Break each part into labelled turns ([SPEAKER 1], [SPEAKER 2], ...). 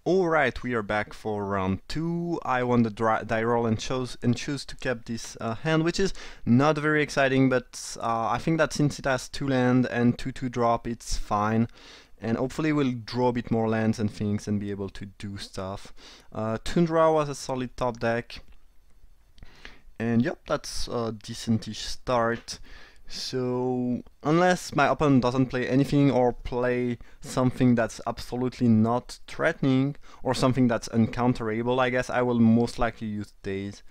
[SPEAKER 1] Alright, we are back for round 2. I won the die roll and choose to keep this hand, which is not very exciting, but I think that since it has 2 land and 2/2 drop, it's fine. And hopefully we'll draw a bit more lands and things and be able to do stuff. Tundra was a solid top deck. And yep, that's a decentish start. So, unless my opponent doesn't play anything or play something that's absolutely not threatening, or something that's uncounterable, I guess I will most likely use Daze.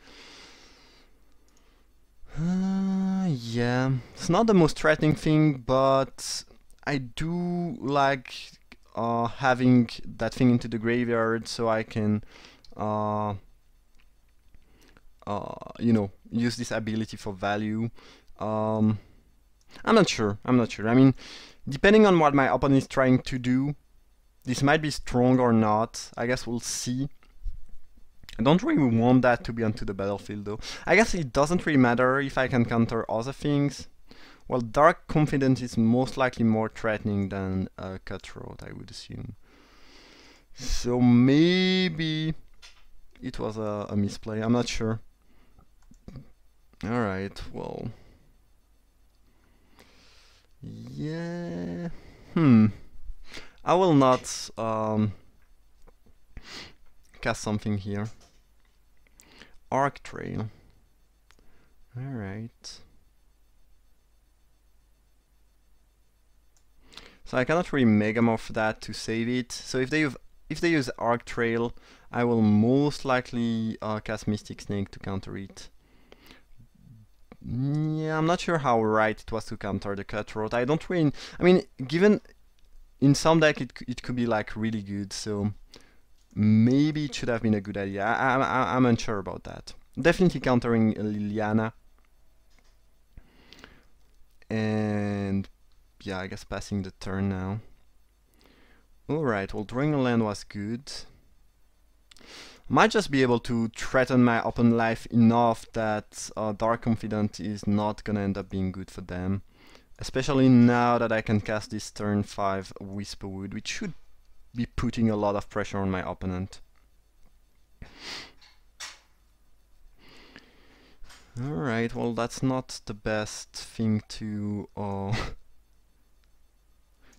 [SPEAKER 1] Yeah, it's not the most threatening thing, but I do like having that thing into the graveyard so I can, you know, use this ability for value. I'm not sure. I mean, depending on what my opponent is trying to do, this might be strong or not. I guess we'll see. I don't really want that to be onto the battlefield though. I guess it doesn't really matter if I can counter other things. Well, Dark Confidence is most likely more threatening than Cutthroat, I would assume. So maybe it was a misplay. I'm not sure. Alright, well... Yeah... I will not cast something here. Arc Trail. Alright. So I cannot really Megamorph that to save it. So if they use Arc Trail, I will most likely cast Mystic Snake to counter it. Yeah, I'm not sure how right it was to counter the Cutthroat. I don't really... I mean, given... In some deck it could be like really good, so... Maybe it should have been a good idea. I'm unsure about that. Definitely countering Liliana. And... yeah, I guess passing the turn now. Alright, well, drawing a land was good. Might just be able to threaten my open life enough that Dark Confidant is not gonna end up being good for them. Especially now that I can cast this turn 5 Whisperwood, which should be putting a lot of pressure on my opponent. Alright, well, that's not the best thing to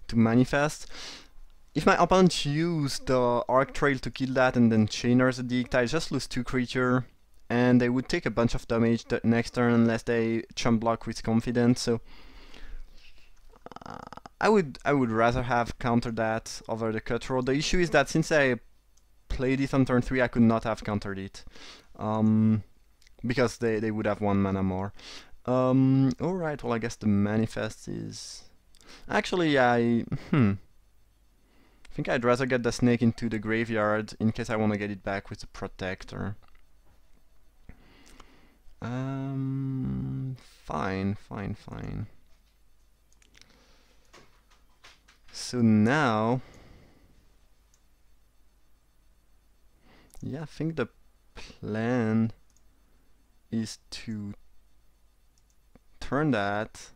[SPEAKER 1] to manifest. If my opponent used the Arc Trail to kill that and then Chainer's Edict, I just lose 2 creatures, and they would take a bunch of damage the next turn unless they chump block with Confidence, so I would rather have countered that over the Cutthroat. The issue is that since I played it on turn 3, I could not have countered it, because they would have 1 mana more. Alright, well, I guess the manifest is... Actually, I think I'd rather get the snake into the graveyard in case I want to get it back with the protector. Fine. So now... yeah, I think the plan is to turn that,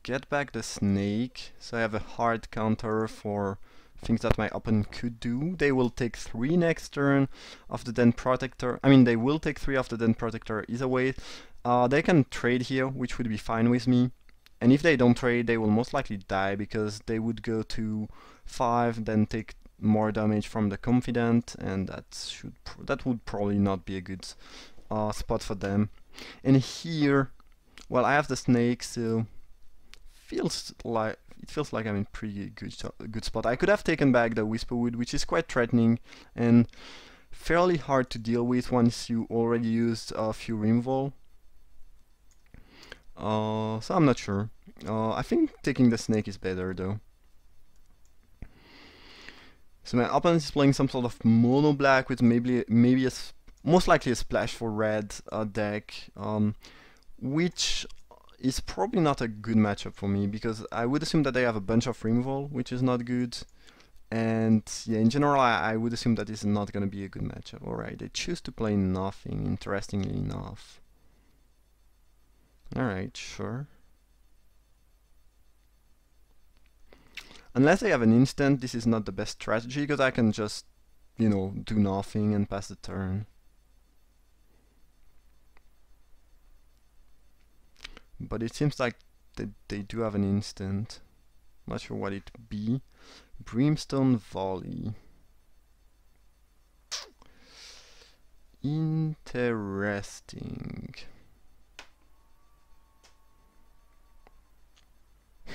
[SPEAKER 1] get back the snake, so I have a hard counter for things that my opponent could do. They will take 3 next turn of the Den Protector. I mean, they will take 3 of the Den Protector either way. They can trade here, which would be fine with me. And if they don't trade, they will most likely die, because they would go to 5, then take more damage from the Confidant, and that would probably not be a good spot for them. And here, well, I have the snake, so it feels like I'm in pretty good spot. I could have taken back the Whisperwood, which is quite threatening and fairly hard to deal with once you already used a few Rimvol. So I'm not sure. I think taking the snake is better though. So my opponent is playing some sort of mono black with maybe most likely a splash for red deck, which is probably not a good matchup for me, because I would assume that they have a bunch of Rimvol, which is not good. And yeah, in general, I would assume that this is not going to be a good matchup. Alright, they choose to play nothing, interestingly enough. Alright, sure. Unless they have an instant, this is not the best strategy, because I can just you know, do nothing and pass the turn. But it seems like they do have an instant. Not sure what it be. Brimstone Volley. Interesting.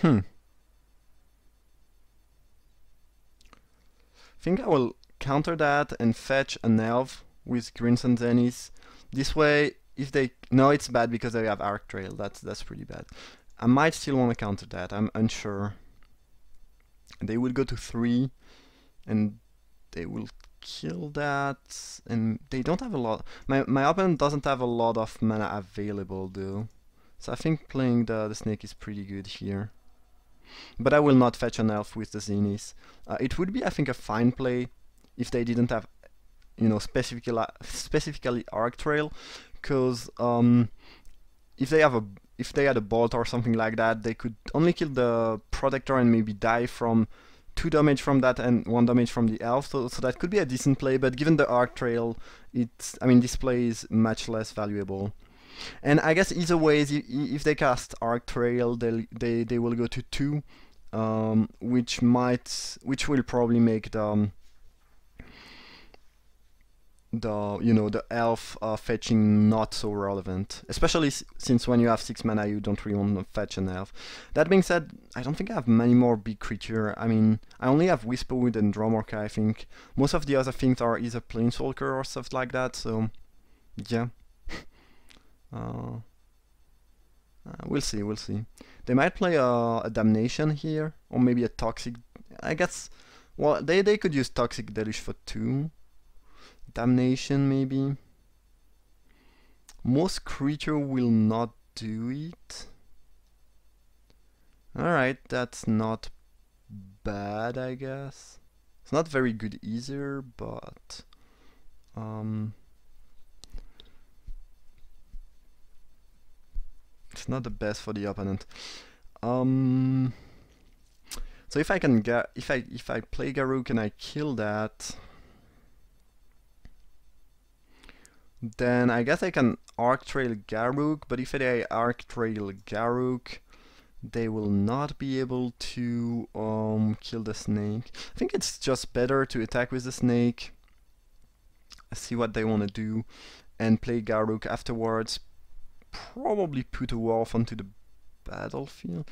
[SPEAKER 1] I think I will counter that and fetch an elf with Greens and Zenith. This way, if they... No, it's bad because they have Arc Trail. That's pretty bad. I might still want to counter that. I'm unsure. They will go to 3, and they will kill that, and they don't have a lot. My opponent doesn't have a lot of mana available though, so I think playing the snake is pretty good here. But I will not fetch an elf with the Zenith. It would be, I think, a fine play if they didn't have, you know, specifically Arc Trail, because if they had a bolt or something like that, they could only kill the protector and maybe die from 2 damage from that and 1 damage from the elf, so that could be a decent play, but given the Arc Trail, this play is much less valuable. And I guess either way, if they cast Arc Trail, they will go to 2, which will probably make the elf fetching not so relevant, especially since when you have 6 mana you don't really want to fetch an elf. That being said, I don't think I have many more big creature. I mean, I only have Whisperwood and Dromorka, I think. Most of the other things are either Planeswalker or stuff like that, so yeah. We'll see. They might play a Damnation here, or maybe a Toxic. I guess, well, they could use Toxic Deluge for 2. Damnation, maybe. Most creature will not do it. Alright, that's not bad, I guess. It's not very good either, but it's not the best for the opponent. So if I can get if I play Garruk and I kill that, then I guess I can Arc Trail Garruk, but if I Arc Trail Garruk, they will not be able to kill the snake. I think it's just better to attack with the snake, see what they want to do, and play Garruk afterwards. Probably put a wolf onto the battlefield.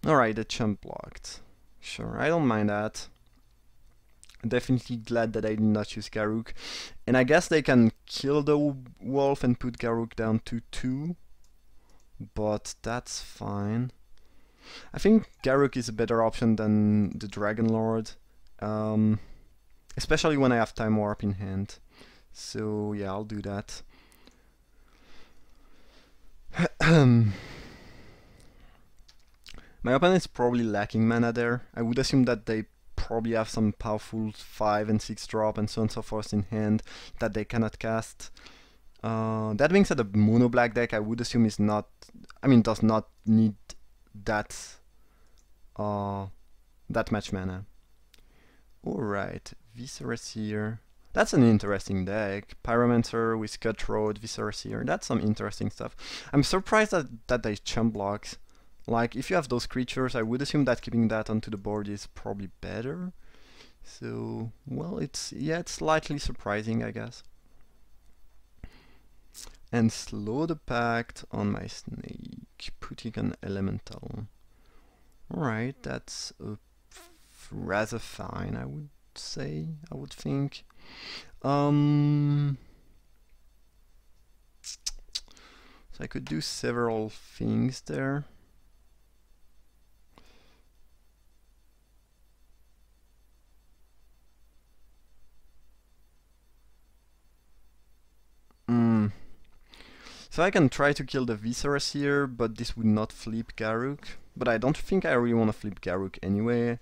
[SPEAKER 1] Alright, the chump blocked. Sure, I don't mind that. Definitely glad that I did not choose Garruk. And I guess they can kill the wolf and put Garruk down to 2. But that's fine. I think Garruk is a better option than the Dragon Lord. Especially when I have Time Warp in hand. So yeah, I'll do that. My opponent is probably lacking mana there. I would assume that they probably have some powerful 5 and 6 drop and so on and so forth in hand that they cannot cast. That being said, a mono black deck I would assume is not, does not need that much mana. Alright, Visceraseer. That's an interesting deck. Pyromancer with Cutthroat, Visceraseer. That's some interesting stuff. I'm surprised that they chump blocks. Like, if you have those creatures, I would assume that keeping that onto the board is probably better. So, well, it's slightly surprising, I guess. And slow the pact on my snake, putting an elemental. Alright, that's rather fine, I would say, I would think. So I could do several things there. So I can try to kill the Visceraseer, but this would not flip Garruk. But I don't think I really want to flip Garruk anyway.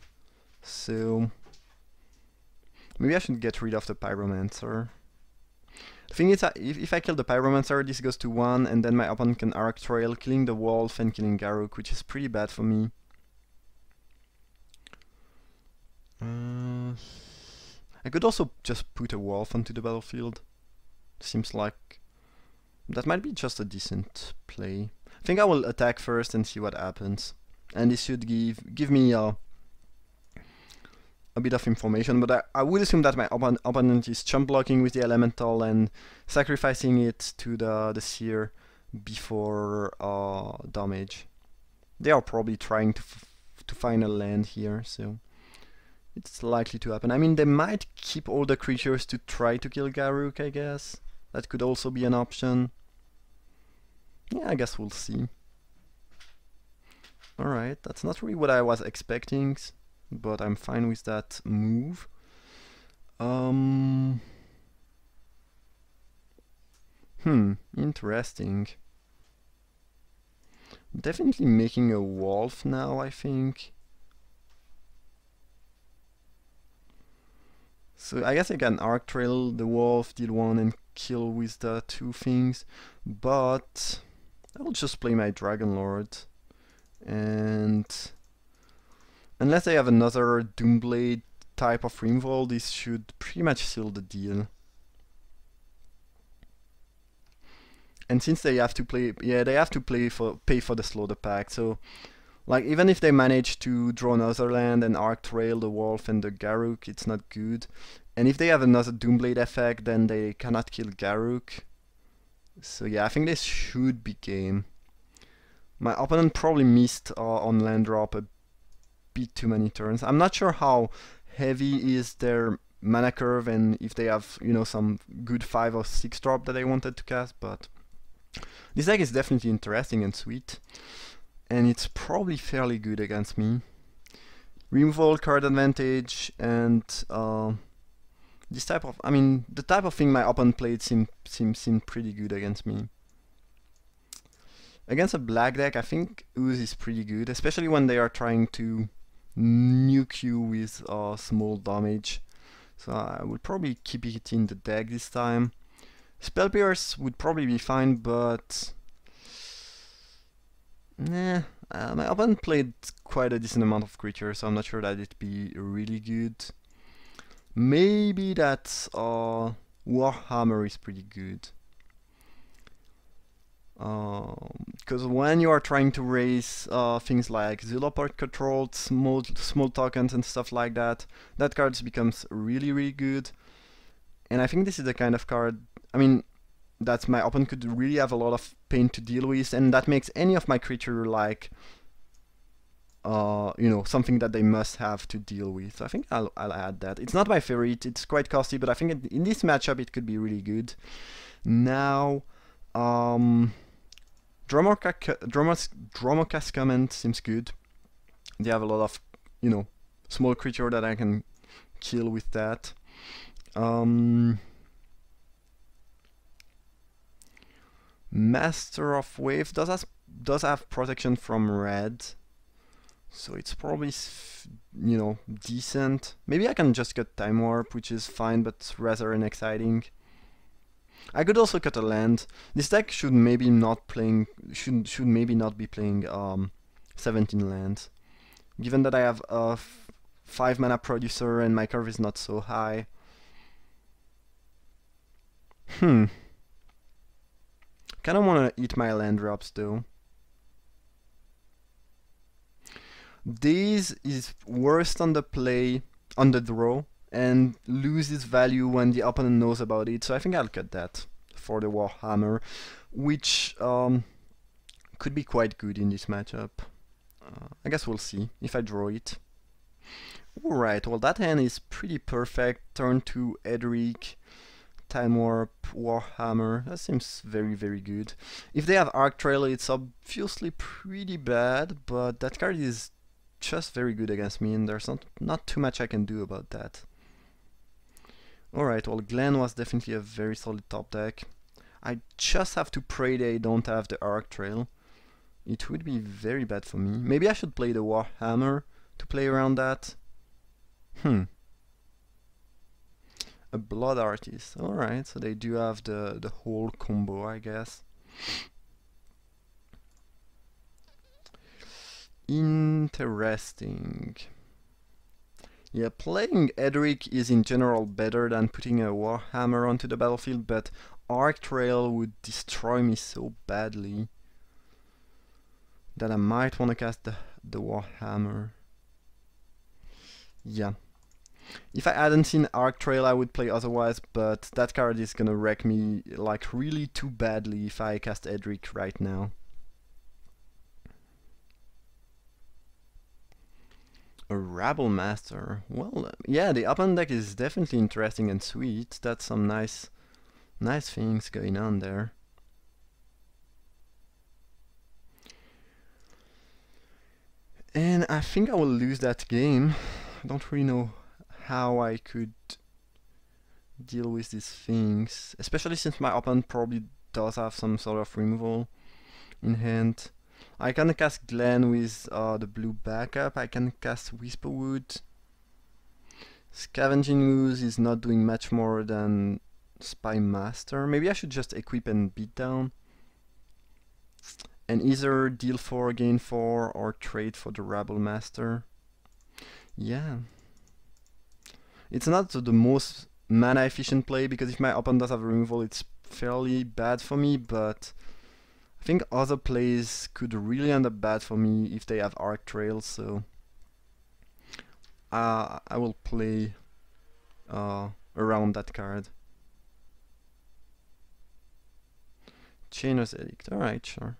[SPEAKER 1] So maybe I should get rid of the Pyromancer. The thing is, if I kill the Pyromancer, this goes to 1, and then my opponent can Arc Trail, killing the Wolf and killing Garruk, which is pretty bad for me. I could also just put a wolf onto the battlefield. Seems like that might be just a decent play. I think I will attack first and see what happens. And this should give me a bit of information, but I would assume that my opponent is chump blocking with the elemental and sacrificing it to the seer before damage. They are probably trying to find a land here, so it's likely to happen. I mean, they might keep all the creatures to try to kill Garruk, I guess. That could also be an option. Yeah, I guess we'll see. Alright, that's not really what I was expecting, but I'm fine with that move. Interesting. Definitely making a wolf now, I think. So I guess I can arc trail the wolf, deal 1 and kill with the 2 things, but I will just play my Dragon Lord. And unless I have another Doomblade type of removal, this should pretty much seal the deal. And since they have to play, yeah, they have to pay for the Slaughter Pact. So, like, even if they manage to draw another land and arc trail the wolf and the Garruk, it's not good. And if they have another Doomblade effect, then they cannot kill Garruk. So yeah, I think this should be game. My opponent probably missed on land drop a bit too many turns. I'm not sure how heavy is their mana curve and if they have, you know, some good 5 or 6 drop that I wanted to cast, but this deck is definitely interesting and sweet, and it's probably fairly good against me. Removal, card advantage, and this type of, I mean, the type of thing my opponent played seemed pretty good against me. Against a black deck, I think Ooze is pretty good, especially when they are trying to nuke you with small damage. So I would probably keep it in the deck this time. Spell Pierce would probably be fine, but nah, my opponent played quite a decent amount of creatures, so I'm not sure that it'd be really good. Maybe that Warhammer is pretty good. Because when you are trying to raise things like Ziloport control, small tokens and stuff like that, that card becomes really good. And I think this is the kind of card, I mean, that my opponent could really have a lot of pain to deal with, and that makes any of my creature like, you know, something that they must have to deal with. So I think I'll add that. It's not my favorite, it's quite costly, but I think in this matchup it could be really good. Now, Dromorcast Command seems good. They have a lot of, you know, small creature that I can kill with that. Master of Wave does have protection from red, so it's probably, you know, decent. Maybe I can just cut Time Warp, which is fine, but rather unexciting. I could also cut a land. This deck should maybe not be playing 17 lands, given that I have a 5 mana producer and my curve is not so high. Kinda wanna eat my land drops though. This is worst on the play, on the draw, and loses value when the opponent knows about it, so I think I'll cut that for the Warhammer, which could be quite good in this matchup. I guess we'll see if I draw it. Alright, well that hand is pretty perfect. Turn to Edric, Time Warp, Warhammer. That seems very good. If they have Arc Trail, it's obviously pretty bad, but that card is just very good against me, and there's not too much I can do about that. Alright, well Glen was definitely a very solid top deck. I just have to pray they don't have the Arc Trail. It would be very bad for me. Maybe I should play the Warhammer to play around that. A Blood Artist. Alright, so they do have the whole combo, I guess. Interesting. Yeah, playing Edric is in general better than putting a Warhammer onto the battlefield, but Arc Trail would destroy me so badly that I might want to cast the Warhammer. Yeah. If I hadn't seen Arc Trail, I would play otherwise, but that card is gonna wreck me like really too badly if I cast Edric right now. A Rabble Master. Well, yeah, the open deck is definitely interesting and sweet. That's some nice things going on there. And I think I will lose that game. I don't really know how I could deal with these things, especially since my opponent probably does have some sort of removal in hand. I can cast Glen with the blue backup. I can cast Whisperwood. Scavenging Ooze is not doing much more than Spy Master. Maybe I should just equip and beat down. And either deal 4, gain 4, or trade for the Rabble Master. Yeah. It's not the most mana efficient play, because if my opponent does have a removal, it's fairly bad for me, but I think other plays could really end up bad for me if they have Arc Trail, so I will play around that card. Chainer's Edict, alright, sure.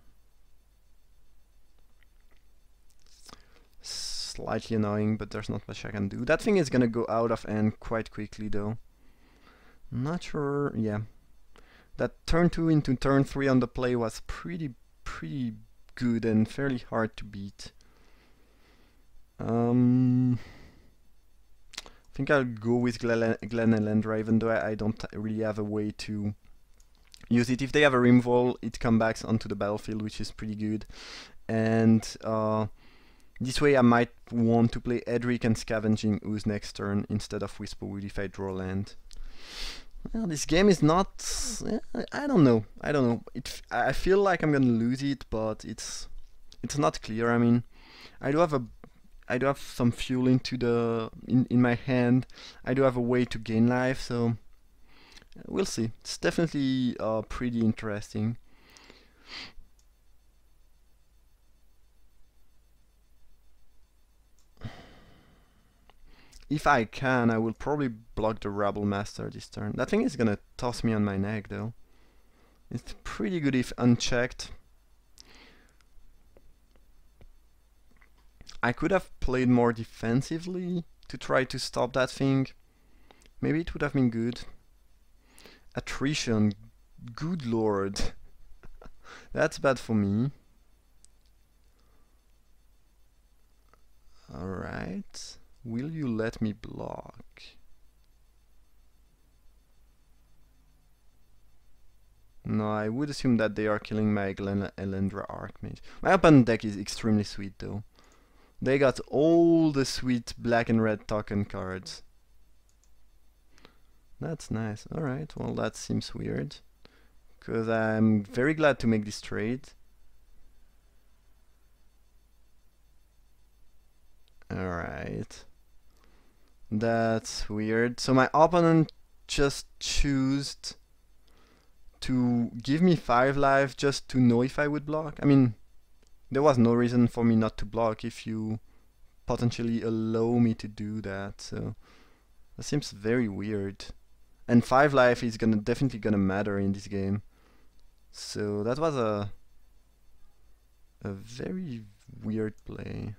[SPEAKER 1] Slightly annoying, but there's not much I can do. That thing is gonna go out of hand quite quickly though. Not sure, yeah. That turn 2 into turn 3 on the play was pretty good and fairly hard to beat. I think I'll go with Glen Elendra, even though I don't really have a way to use it. If they have a removal, it comes back onto the battlefield, which is pretty good. And this way I might want to play Edric and Scavenging Ooze next turn instead of Whisperwood if I draw land. Well, this game is not... I don't know. I feel like I'm gonna lose it, but it's not clear. I mean, I do have some fuel into in my hand. I do have a way to gain life, so we'll see. It's definitely pretty interesting. If I can, I will probably block the Rabble Master this turn. That thing is gonna toss me on my neck though. It's pretty good if unchecked. I could have played more defensively to try to stop that thing. Maybe it would have been good. Attrition, good lord. That's bad for me. Alright. Will you let me block? No, I would assume that they are killing my Elendra Archmage. My opponent deck is extremely sweet though. They got all the sweet black and red token cards. That's nice. Alright, well that seems weird. Because I'm very glad to make this trade. Alright. That's weird. So my opponent just chose to give me 5 life just to know if I would block. I mean, there was no reason for me not to block if you potentially allow me to do that. So that seems very weird. And 5 life is definitely gonna matter in this game. So that was a very weird play.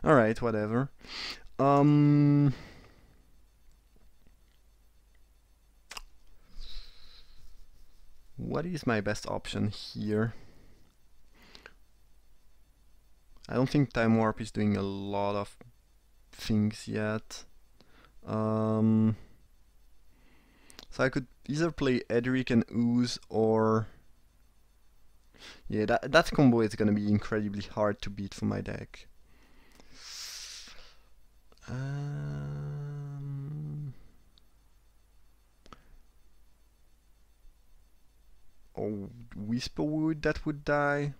[SPEAKER 1] Alright, whatever. What is my best option here? I don't think Time Warp is doing a lot of things yet. So I could either play Edric and Ooze or... Yeah, that combo is gonna be incredibly hard to beat for my deck. Oh, Whisperwood, that would die.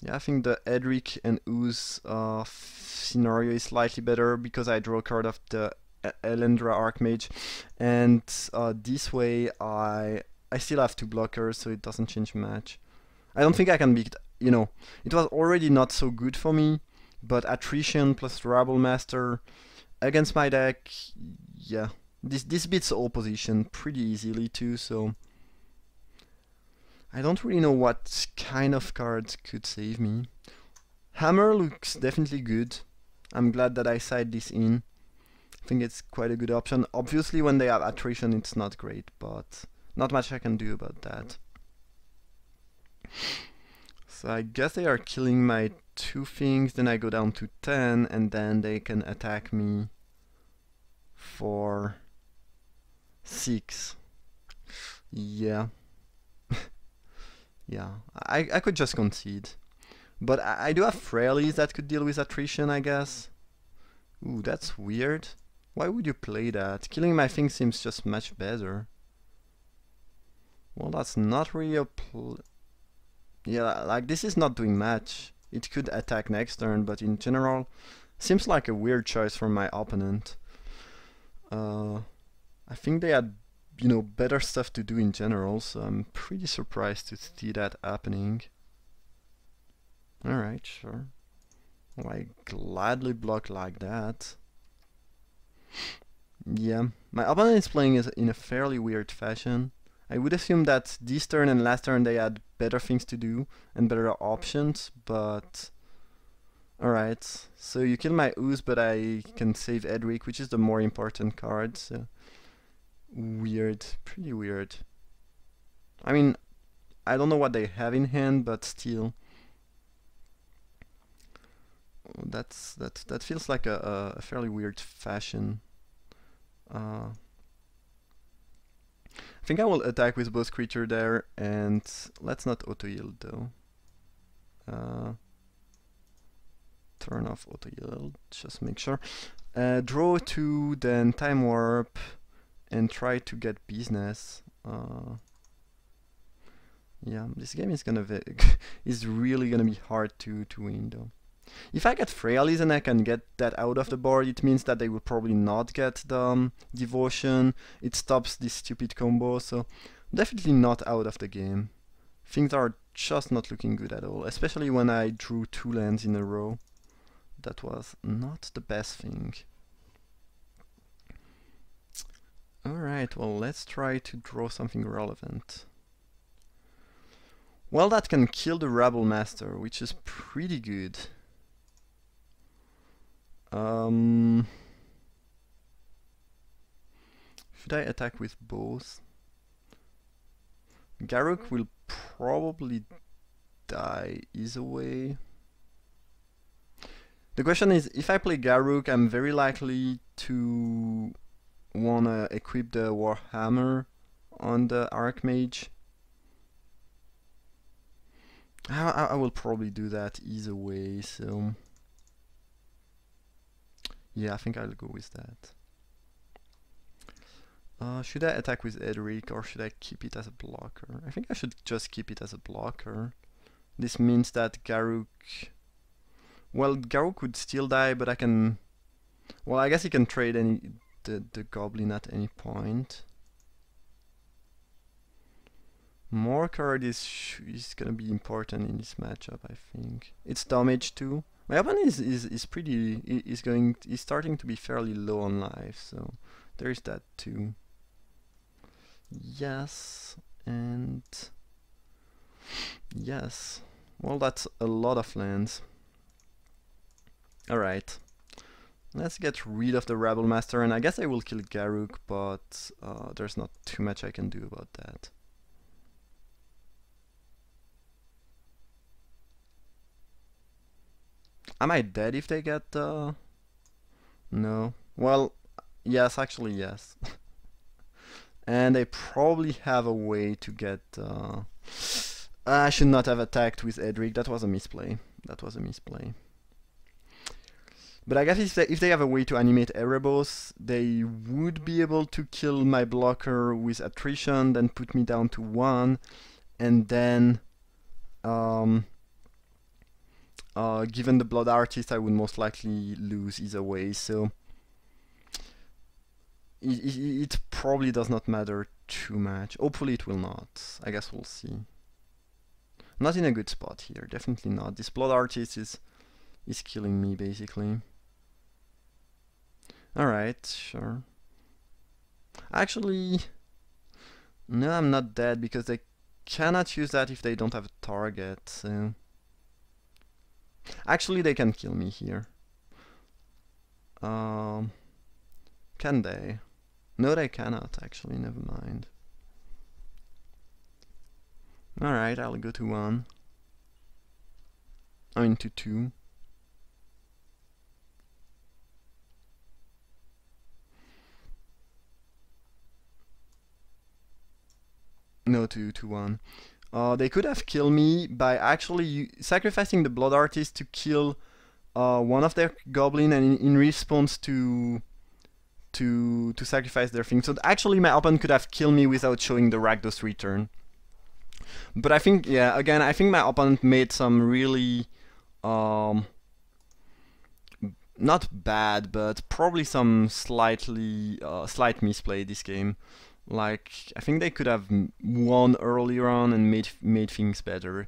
[SPEAKER 1] Yeah, I think the Edric and Ooze scenario is slightly better because I draw a card of the Elendra Archmage, and this way I still have two blockers, so it doesn't change much. I don't think I can beat, you know, it was already not so good for me, but Attrition plus Rabble Master against my deck, yeah, this beats all position pretty easily too, so I don't really know what kind of cards could save me. Hammer looks definitely good. I'm glad that I side this in. I think it's quite a good option. Obviously when they have attrition it's not great, but not much I can do about that. So I guess they are killing my two things, then I go down to 10, and then they can attack me for 6. Yeah. Yeah, I could just concede. But I do have Frailies that could deal with attrition, I guess. Ooh, that's weird. Why would you play that? Killing my thing seems just much better. Well, that's not really a yeah, like this is not doing much. It could attack next turn, but in general, seems like a weird choice from my opponent. I think they had, you know, better stuff to do in general, so I'm pretty surprised to see that happening. Alright, sure. Well, I gladly block like that. Yeah, my opponent is playing it in a fairly weird fashion. I would assume that this turn and last turn they had better things to do and better options, but... Alright, so you kill my Ooze, but I can save Edric, which is the more important card, so... Weird, pretty weird. I mean, I don't know what they have in hand, but still... that feels like a fairly weird fashion. I think I will attack with both creature there, and let's not auto-yield though. Turn off auto-yield, just make sure. Draw 2, then time warp, and try to get business. Yeah, this game is gonna is really gonna be hard to win though. If I get Frailies and I can get that out of the board, it means that they will probably not get the Devotion. It stops this stupid combo, so definitely not out of the game. Things are just not looking good at all, especially when I drew 2 lands in a row. That was not the best thing. Alright, well, let's try to draw something relevant. Well, that can kill the Rabble Master, which is pretty good. Should I attack with both? Garruk will probably die either way. The question is, if I play Garruk, I'm very likely to wanna equip the Warhammer on the Archmage. I will probably do that either way, so... Yeah, I think I'll go with that. Should I attack with Edric or should I keep it as a blocker? I think I should just keep it as a blocker. This means that Garruk... Well, Garruk would still die, but I can... Well, I guess he can trade the Goblin at any point. More card is gonna be important in this matchup, I think. It's damage too. My opponent is starting to be fairly low on life, so there is that too. Yes, and yes. Well, that's a lot of lands. Alright. Let's get rid of the Rabble Master, and I guess I will kill Garruk, but there's not too much I can do about that. Am I dead if they get No. Well, yes, actually yes. And they probably have a way to get... I should not have attacked with Edric, that was a misplay. That was a misplay. But I guess if they have a way to animate Erebos, they would be able to kill my blocker with attrition, then put me down to 1, and then given the Blood Artist, I would most likely lose either way, so it probably does not matter too much. Hopefully it will not. I guess we'll see. Not in a good spot here, definitely not. This Blood Artist is killing me, basically. Alright, sure. Actually, no, I'm not dead, because they cannot use that if they don't have a target, so... Actually, they can kill me here. Can they? No, they cannot, actually, never mind. Alright, I'll go to 1. I mean, to 2. No, to 1. They could have killed me by actually sacrificing the Blood Artist to kill one of their goblin, and in response to sacrifice their thing. So actually my opponent could have killed me without showing the Rakdos return. But I think, yeah, again, I think my opponent made some really not bad, but probably some slight misplay this game. Like, I think they could have won earlier on and made things better.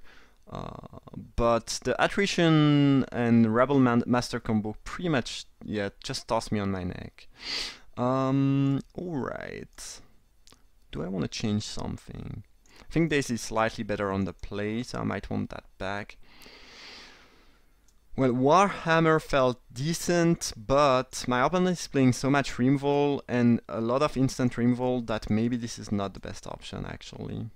[SPEAKER 1] But the attrition and Rebel Master combo pretty much, yeah, just tossed me on my neck. Alright. Do I want to change something? I think this is slightly better on the play, so I might want that back. Well, Warhammer felt decent, but my opponent is playing so much Removal and a lot of instant Removal that maybe this is not the best option, actually.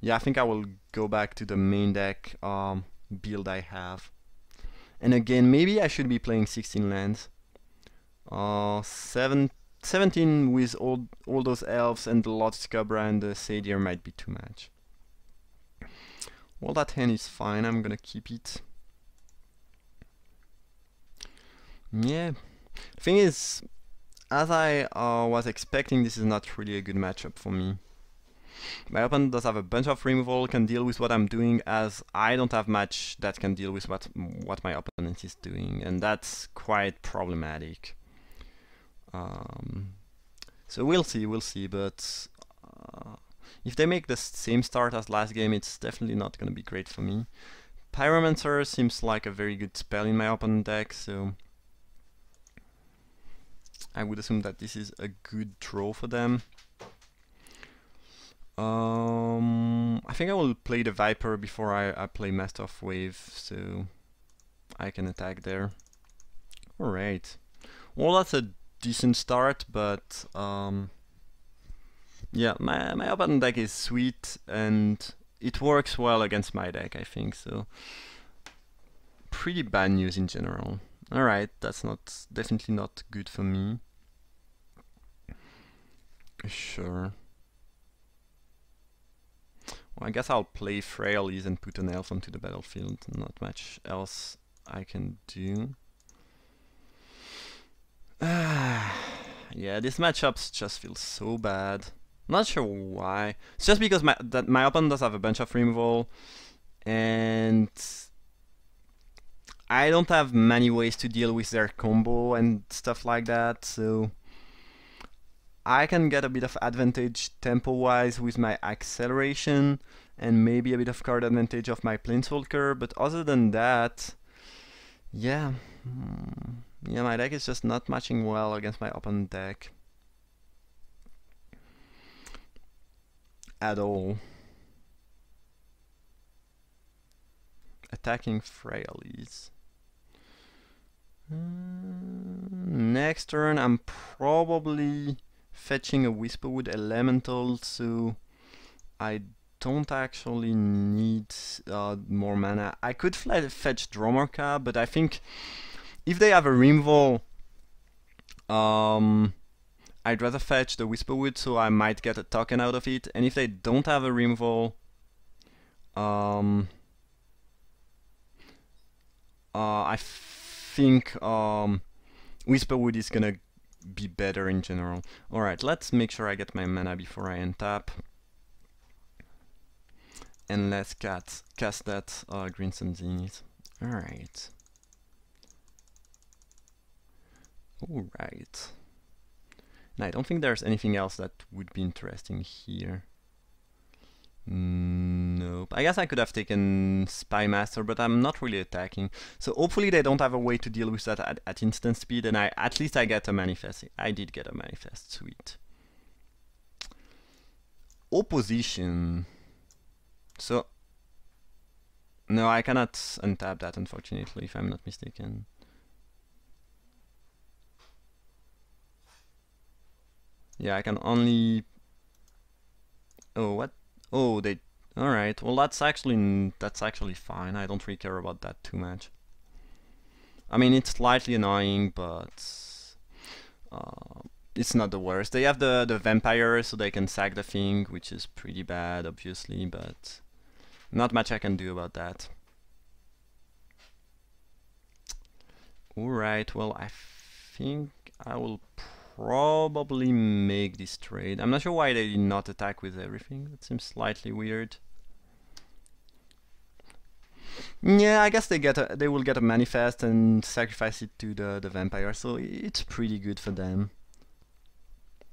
[SPEAKER 1] Yeah, I think I will go back to the main deck build I have. And again, maybe I should be playing 16 lands. 17 with all those elves and the Lotus Cobra and the Sadir might be too much. Well, that hand is fine, I'm gonna keep it. Yeah, the thing is, as I was expecting, this is not really a good matchup for me. My opponent does have a bunch of removal, can deal with what I'm doing, as I don't have much that can deal with what my opponent is doing, and that's quite problematic. So we'll see, but if they make the same start as last game, it's definitely not going to be great for me. Pyromancer seems like a very good spell in my opponent deck, so I would assume that this is a good draw for them. I think I will play the Viper before I play Master of Wave, so I can attack there. Alright. Well, that's a decent start, but yeah, my opponent deck is sweet, and it works well against my deck, I think, so pretty bad news in general. Alright, that's definitely not good for me. Sure. Well, I guess I'll play Frailes and put an elf onto the battlefield. Not much else I can do. Yeah, this matchup just feels so bad. Not sure why. It's just because my opponent does have a bunch of removal, and I don't have many ways to deal with their combo and stuff like that, so I can get a bit of advantage tempo-wise with my acceleration, and maybe a bit of card advantage of my Planeswalker, but other than that, yeah, my deck is just not matching well against my opponent deck. At all. Attacking Frailes. Next turn I'm probably fetching a Whisperwood Elemental, so I don't actually need more mana. I could fetch Dromarka, but I think if they have a removal, I'd rather fetch the Whisperwood, so I might get a token out of it. And if they don't have a removal, I think Whisperwood is gonna be better in general. Alright, let's make sure I get my mana before I untap. And let's cast that Green Sun Zenith. Alright. Alright. And I don't think there's anything else that would be interesting here. Nope. I guess I could have taken Spy Master, but I'm not really attacking. So hopefully they don't have a way to deal with that at instant speed, and at least I get a manifest. I did get a manifest. Sweet. Opposition. So no, I cannot untap that, unfortunately, if I'm not mistaken. Yeah, I can only... Oh, what? Oh, they... Alright, well that's actually fine. I don't really care about that too much. I mean, it's slightly annoying, but... it's not the worst. They have the vampire, so they can sack the thing, which is pretty bad, obviously, but... Not much I can do about that. Alright, well, I think I will probably make this trade. I'm not sure why they did not attack with everything. That seems slightly weird. Yeah, I guess they will get a manifest and sacrifice it to the vampire, so it's pretty good for them.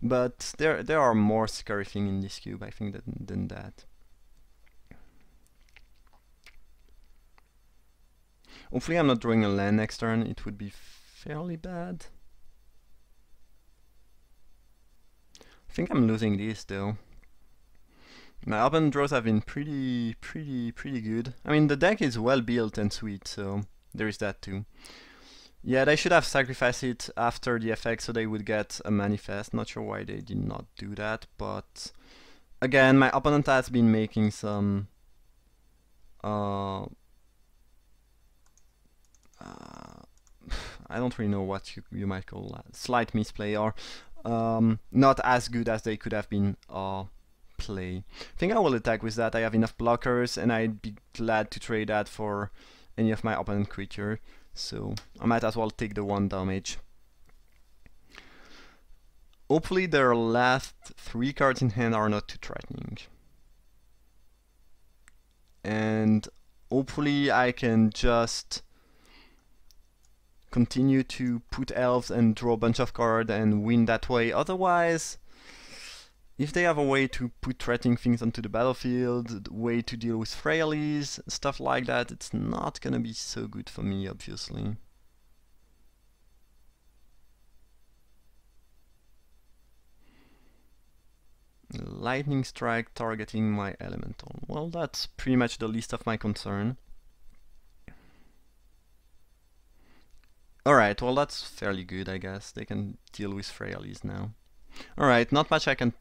[SPEAKER 1] But there are more scary things in this cube, I think, than that. Hopefully I'm not drawing a land next turn. It would be fairly bad. I think I'm losing this though. My open draws have been pretty good. I mean, the deck is well built and sweet, so there is that too. Yeah, they should have sacrificed it after the effect so they would get a manifest. Not sure why they did not do that, but again, my opponent has been making some I don't really know what you might call that. Slight misplay, or not as good as they could have been play. I think I will attack with that. I have enough blockers, and I'd be glad to trade that for any of my opponent creature. So I might as well take the 1 damage. Hopefully their last 3 cards in hand are not too threatening. And hopefully I can just continue to put elves and draw a bunch of cards and win that way. Otherwise, if they have a way to put threatening things onto the battlefield, a way to deal with Frailes, stuff like that, it's not gonna be so good for me, obviously. Lightning strike targeting my elemental. Well, that's pretty much the least of my concern. Alright, well that's fairly good, I guess. They can deal with Frailes now. Alright, not much I could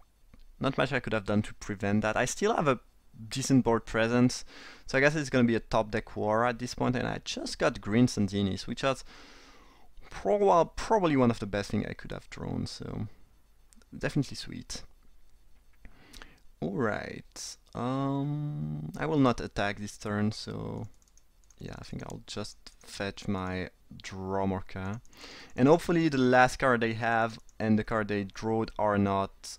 [SPEAKER 1] have done to prevent that. I still have a decent board presence, so I guess it's gonna be a top deck war at this point, and I just got Green Sandinis, which was probably one of the best things I could have drawn, so definitely sweet. Alright, I will not attack this turn, so yeah, I think I'll just fetch my Dromorka. And hopefully the last card they have and the card they drawed are not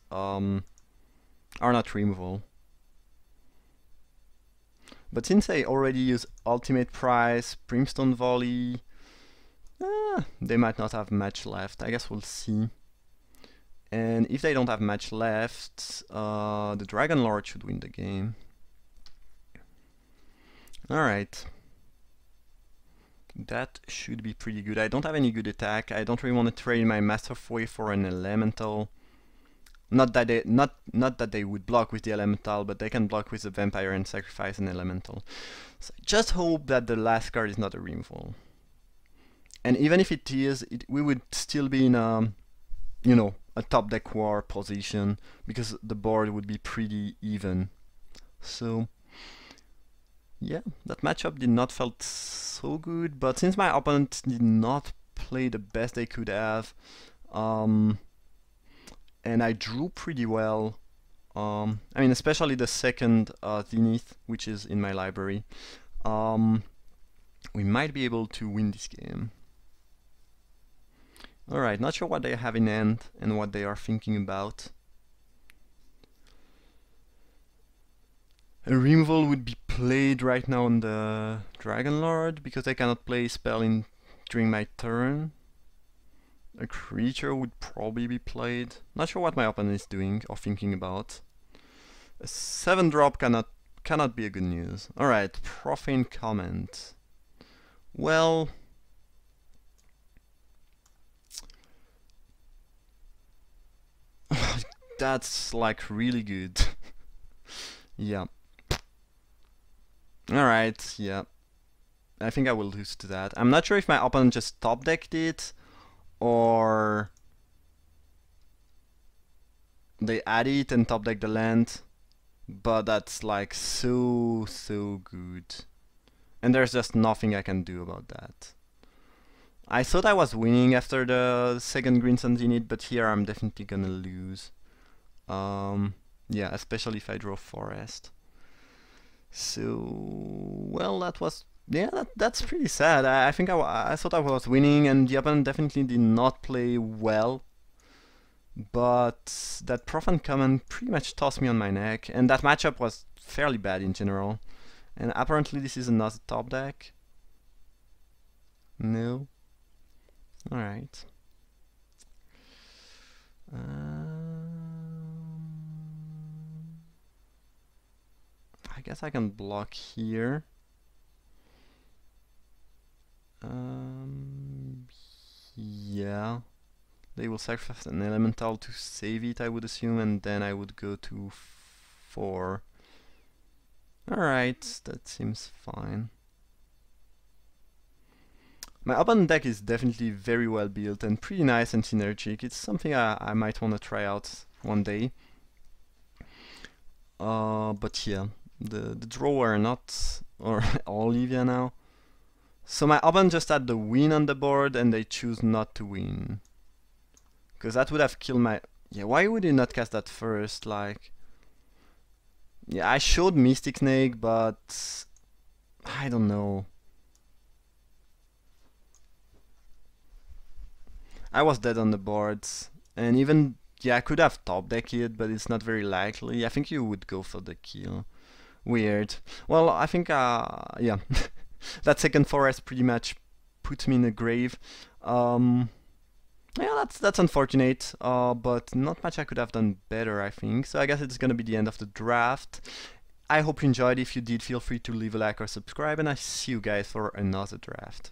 [SPEAKER 1] removable. But since I already use Ultimate Price, Brimstone Volley, they might not have much left. I guess we'll see. And if they don't have much left, the Dragon Lord should win the game. Alright. That should be pretty good. I don't have any good attack. I don't really want to trade my Master of Way for an Elemental. Not that they would block with the Elemental, but they can block with the Vampire and sacrifice an Elemental. So I just hope that the last card is not a removal. And even if it is, we would still be in a, you know, a top deck war position, because the board would be pretty even. So yeah, that matchup did not felt so good, but since my opponent did not play the best they could have, and I drew pretty well, I mean especially the second Zenith, which is in my library, we might be able to win this game. Alright, not sure what they have in hand and what they are thinking about. A removal would be played right now on the Dragon Lord because I cannot play spell during my turn. A creature would probably be played. Not sure what my opponent is doing or thinking about. A 7-drop cannot be a good news. Alright, Profane Comment. Well, that's like really good. Yeah. Alright, yeah. I think I will lose to that. I'm not sure if my opponent just top decked it or they add it and top deck the land, but that's like so good. And there's just nothing I can do about that. I thought I was winning after the second green sun in it, but here I'm definitely gonna lose. Yeah, especially if I draw forest. So, well, that was, yeah, that's pretty sad. I think I thought I was winning, and the opponent definitely did not play well. But that Profane Comment pretty much tossed me on my neck, and that matchup was fairly bad in general. And apparently this is another top deck. No. Alright. I guess I can block here. Yeah. They will sacrifice an elemental to save it, I would assume, and then I would go to 4. Alright, that seems fine. My opponent deck is definitely very well built and pretty nice and synergic. It's something I might want to try out one day. But yeah, the drawer not, or Olivia now. So my opponent just had the win on the board and they choose not to win. Because that would have killed my... Yeah, why would he not cast that first? Like... Yeah, I showed Mystic Snake, but... I don't know. I was dead on the boards. And even... Yeah, I could have top decked it, but it's not very likely. I think you would go for the kill. Weird. Well, I think... yeah. That second forest pretty much put me in the grave. Yeah, that's unfortunate, but not much I could have done better, I think. So I guess it's gonna be the end of the draft. I hope you enjoyed. If you did, feel free to leave a like or subscribe, and I see you guys for another draft.